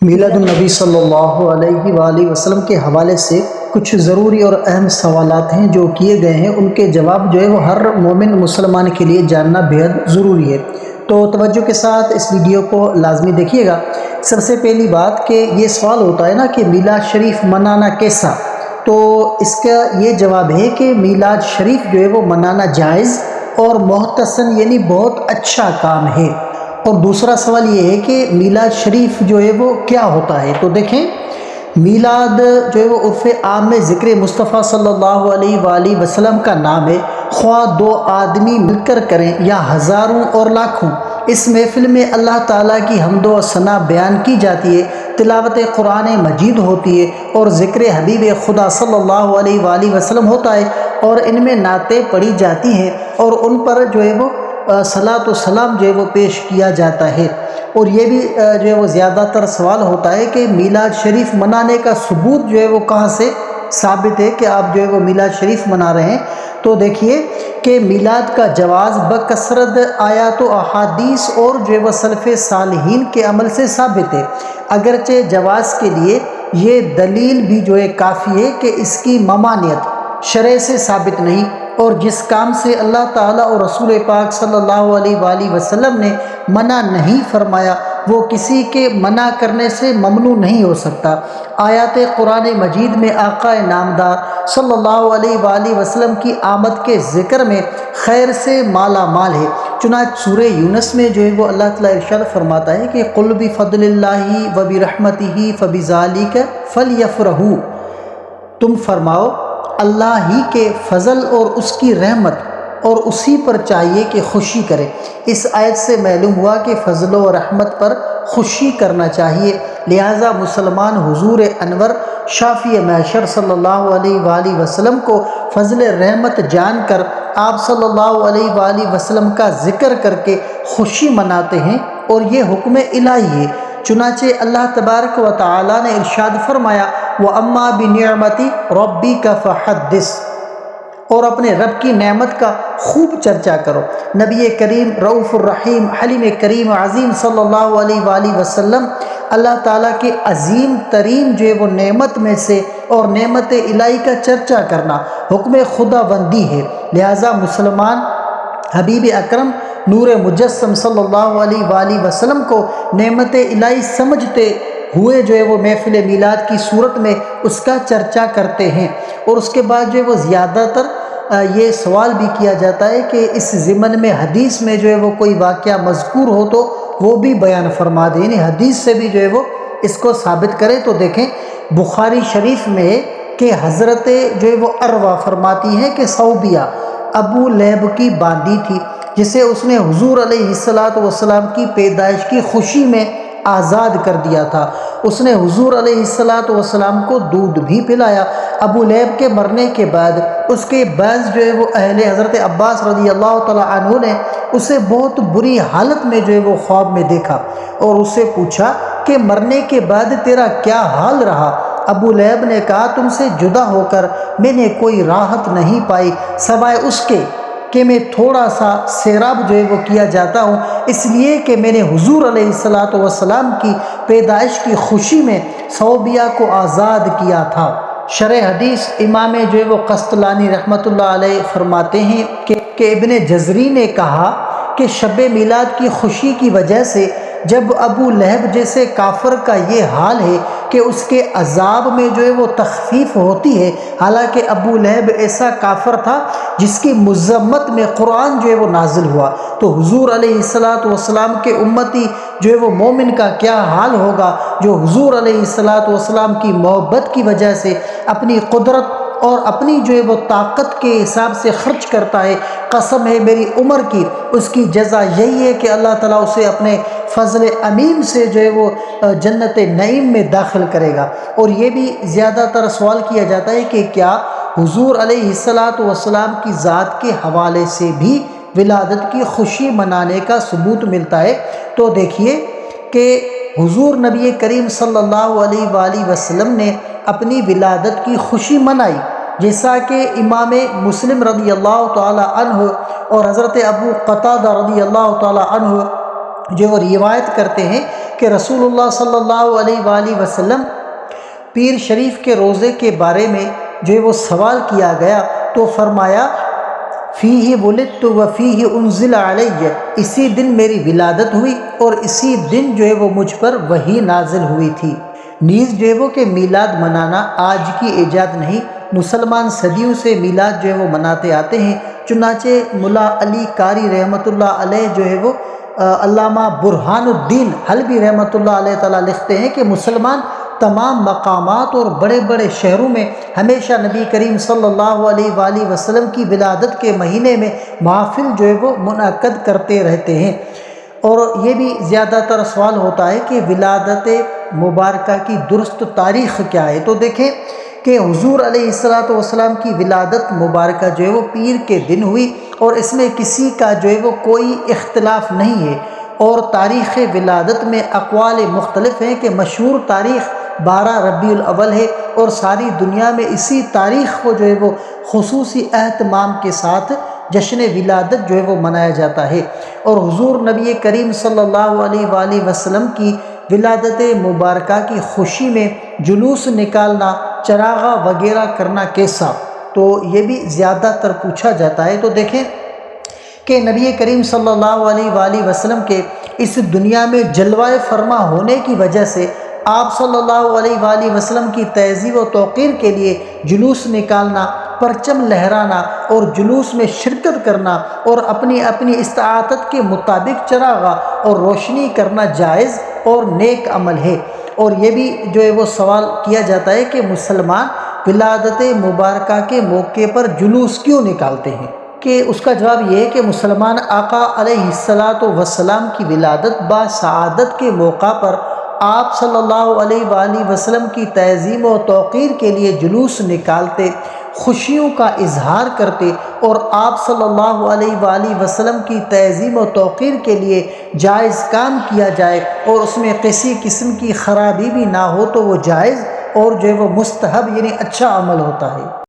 میلاد النبی صلی اللہ علیہ وآلہ وسلم کے حوالے سے کچھ ضروری اور اہم سوالات ہیں جو کیے گئے ہیں، ان کے جواب جو ہے وہ ہر مومن مسلمان کے لیے جاننا بہت ضروری ہے۔ تو توجہ کے ساتھ اس ویڈیو کو لازمی دیکھیے گا۔ سب سے پہلی بات کہ یہ سوال ہوتا ہے نا کہ میلاد شریف منانا کیسا، تو اس کا یہ جواب ہے کہ میلاد شریف جو ہے وہ منانا جائز اور محتسن یعنی بہت اچھا کام ہے۔ اور دوسرا سوال یہ ہے کہ میلاد شریف جو ہے وہ کیا ہوتا ہے، تو دیکھیں میلاد جو ہے وہ عرف عام میں ذکر مصطفیٰ صلی اللہ علیہ وآلہ وسلم کا نام ہے، خواہ دو آدمی مل کر کریں یا ہزاروں اور لاکھوں۔ اس محفل میں اللہ تعالیٰ کی حمد و ثنا بیان کی جاتی ہے، تلاوت قرآن مجید ہوتی ہے اور ذکر حبیب خدا صلی اللہ علیہ وآلہ وسلم ہوتا ہے، اور ان میں نعتیں پڑھی جاتی ہیں اور ان پر جو ہے وہ صلاۃ و سلام جو ہے وہ پیش کیا جاتا ہے۔ اور یہ بھی جو ہے وہ زیادہ تر سوال ہوتا ہے کہ میلاد شریف منانے کا ثبوت جو ہے وہ کہاں سے ثابت ہے کہ آپ جو ہے وہ میلاد شریف منا رہے ہیں۔ تو دیکھیے کہ میلاد کا جواز بکثرت آیات و احادیث اور جو ہے وہ سلف صالحین کے عمل سے ثابت ہے، اگرچہ جواز کے لیے یہ دلیل بھی جو ہے کافی ہے کہ اس کی ممانعت شرع سے ثابت نہیں، اور جس کام سے اللہ تعالیٰ اور رسول پاک صلی اللہ علیہ وآلہ وسلم نے منع نہیں فرمایا وہ کسی کے منع کرنے سے ممنوع نہیں ہو سکتا۔ آیات قرآن مجید میں آقا نامدار صلی اللہ علیہ وآلہ وسلم کی آمد کے ذکر میں خیر سے مالا مال ہے، چنانچہ سورہ یونس میں جو ہے وہ اللہ تعالیٰ ارشاد فرماتا ہے کہ قُلْ بِفَضْلِ اللَّهِ وَبِرَحْمَتِهِ فَبِذَلِكَ فَلْيَفْرَحُوا، تم فرماؤ اللہ ہی کے فضل اور اس کی رحمت اور اسی پر چاہیے کہ خوشی کرے۔ اس آیت سے معلوم ہوا کہ فضل و رحمت پر خوشی کرنا چاہیے، لہٰذا مسلمان حضور انور شافی محشر صلی اللہ علیہ وآلہ وسلم کو فضل رحمت جان کر آپ صلی اللہ علیہ وآلہ وسلم کا ذکر کر کے خوشی مناتے ہیں، اور یہ حکم الہی ہے۔ چنانچہ اللہ تبارک و تعالیٰ نے ارشاد فرمایا وَأَمَّا بِنِعْمَتِ رَبِّكَ فَحَدِّثْ، اور اپنے رب کی نعمت کا خوب چرچا کرو۔ نبی کریم رؤوف الرحیم حلیم کریم عظیم صلی اللہ علیہ وآلہ وسلم اللہ تعالیٰ کے عظیم ترین جو ہے وہ نعمت میں سے اور نعمت الہی کا چرچا کرنا حکم خدا بندی ہے، لہٰذا مسلمان حبیب اکرم نور مجسم صلی اللہ علیہ وآلہ وسلم کو نعمت الہی سمجھتے ہوئے جو ہے وہ محفل میلاد کی صورت میں اس کا چرچا کرتے ہیں۔ اور اس کے بعد جو ہے وہ زیادہ تر یہ سوال بھی کیا جاتا ہے کہ اس ضمن میں حدیث میں جو ہے وہ کوئی واقعہ مذکور ہو تو وہ بھی بیان فرما دیں، یعنی حدیث سے بھی جو ہے وہ اس کو ثابت کرے۔ تو دیکھیں بخاری شریف میں کہ حضرت جو ہے وہ عروہ فرماتی ہیں کہ صوبیہ ابو لہب کی باندی تھی، جسے اس نے حضور علیہ السلام کی پیدائش کی خوشی میں آزاد کر دیا تھا۔ اس نے حضور علیہ السلام کو دودھ بھی پلایا۔ ابو لہب کے مرنے کے بعد اس کے بعض جو ہے وہ اہل حضرت عباس رضی اللہ تعالیٰ عنہ نے اسے بہت بری حالت میں جو ہے وہ خواب میں دیکھا اور اس سے پوچھا کہ مرنے کے بعد تیرا کیا حال رہا؟ ابو لہب نے کہا تم سے جدا ہو کر میں نے کوئی راحت نہیں پائی سوائے اس کے کہ میں تھوڑا سا سیراب جو ہے وہ کیا جاتا ہوں، اس لیے کہ میں نے حضور علیہ السلام کی پیدائش کی خوشی میں صوبیہ کو آزاد کیا تھا۔ شرح حدیث امام جو ہے وہ قسطلانی رحمۃ اللہ علیہ فرماتے ہیں کہ ابن جزری نے کہا کہ شب میلاد کی خوشی کی وجہ سے جب ابو لہب جیسے کافر کا یہ حال ہے کہ اس کے عذاب میں جو ہے وہ تخفیف ہوتی ہے، حالانکہ ابو لہب ایسا کافر تھا جس کی مذمت میں قرآن جو ہے وہ نازل ہوا، تو حضور علیہ السلام کے امتی جو ہے وہ مومن کا کیا حال ہوگا جو حضور علیہ السلام کی محبت کی وجہ سے اپنی قدرت اور اپنی جو ہے وہ طاقت کے حساب سے خرچ کرتا ہے۔ قسم ہے میری عمر کی، اس کی جزا یہی ہے کہ اللہ تعالیٰ اسے اپنے فضل عمیم سے جو ہے وہ جنت نعیم میں داخل کرے گا۔ اور یہ بھی زیادہ تر سوال کیا جاتا ہے کہ کیا حضور علیہ السلام کی ذات کے حوالے سے بھی ولادت کی خوشی منانے کا ثبوت ملتا ہے؟ تو دیکھیے کہ حضور نبی کریم صلی اللہ علیہ وآلہ وسلم نے اپنی ولادت کی خوشی منائی، جیسا کہ امام مسلم رضی اللہ تعالی عنہ اور حضرت ابو قتادہ رضی اللہ تعالی عنہ جو روایت کرتے ہیں کہ رسول اللہ صلی اللہ علیہ وآلہ وسلم پیر شریف کے روزے کے بارے میں جو ہے وہ سوال کیا گیا تو فرمایا فیہ ولدت و فیہ انزل علیہ، اسی دن میری ولادت ہوئی اور اسی دن جو ہے وہ مجھ پر وحی نازل ہوئی تھی۔ نیز جو ہے وہ کہ میلاد منانا آج کی ایجاد نہیں، مسلمان صدیوں سے میلاد جو ہے وہ مناتے آتے ہیں۔ چنانچہ ملا علی قاری رحمۃ اللہ علیہ جو ہے وہ علامہ برہان الدین حلبی رحمۃ اللہ علیہ تعالیٰ لکھتے ہیں کہ مسلمان تمام مقامات اور بڑے بڑے شہروں میں ہمیشہ نبی کریم صلی اللہ علیہ وآلہ وسلم کی ولادت کے مہینے میں محافل جو ہے وہ منعقد کرتے رہتے ہیں۔ اور یہ بھی زیادہ تر سوال ہوتا ہے کہ ولادت مبارکہ کی درست تاریخ کیا ہے، تو دیکھیں کہ حضور علیہ السلام کی ولادت مبارکہ جو ہے وہ پیر کے دن ہوئی اور اس میں کسی کا جو ہے وہ کوئی اختلاف نہیں ہے۔ اور تاریخ ولادت میں اقوال مختلف ہیں کہ مشہور تاریخ 12 ربیع الاول ہے اور ساری دنیا میں اسی تاریخ کو جو ہے وہ خصوصی اہتمام کے ساتھ جشن ولادت جو ہے وہ منایا جاتا ہے۔ اور حضور نبی کریم صلی اللہ علیہ وآلہ وسلم کی ولادت مبارکہ کی خوشی میں جلوس نکالنا، چراغاں وغیرہ کرنا کیسا، تو یہ بھی زیادہ تر پوچھا جاتا ہے۔ تو دیکھیں کہ نبی کریم صلی اللہ علیہ وآلہ وسلم کے اس دنیا میں جلوہ فرما ہونے کی وجہ سے آپ صلی اللہ علیہ وآلہ وسلم کی تہذیب و توقیر کے لیے جلوس نکالنا، پرچم لہرانا اور جلوس میں شرکت کرنا اور اپنی استطاعت کے مطابق چراغاں اور روشنی کرنا جائز اور نیک عمل ہے۔ اور یہ بھی جو ہے وہ سوال کیا جاتا ہے کہ مسلمان ولادت مبارکہ کے موقع پر جلوس کیوں نکالتے ہیں، کہ اس کا جواب یہ ہے کہ مسلمان آقا علیہ السلام کی ولادت با سعادت کے موقع پر آپ صلی اللہ علیہ وآلہ وسلم کی تعظیم و توقیر کے لیے جلوس نکالتے، خوشیوں کا اظہار کرتے اور آپ صلی اللہ علیہ وآلہ وسلم کی تعظیم و توقیر کے لیے جائز کام کیا جائے اور اس میں کسی قسم کی خرابی بھی نہ ہو تو وہ جائز اور جو ہے وہ مستحب یعنی اچھا عمل ہوتا ہے۔